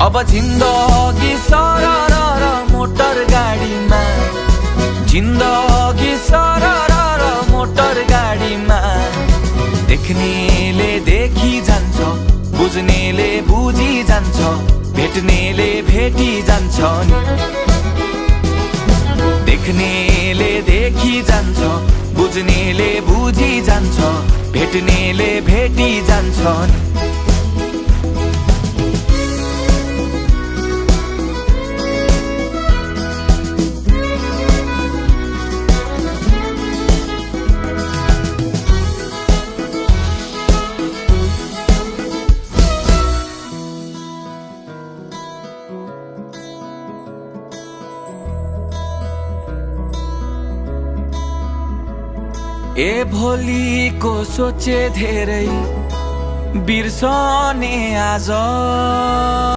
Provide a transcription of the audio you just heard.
अब जिन्दगी सरर मोटर गाडीमा, जिन्दगी सरर मोटर गाडीमा। देख्नेले देखी जान्छ, बुझ्नेले बुझी जान्छ, भेट्नेले भेटी जान्छ नि। देख्नेले देखी जान्छ, बुझ्नेले बुझी जान्छ, भेट्नेले भेटी जान्छ नि। ए भोलिको सोचे धेरै बिर्सने आज।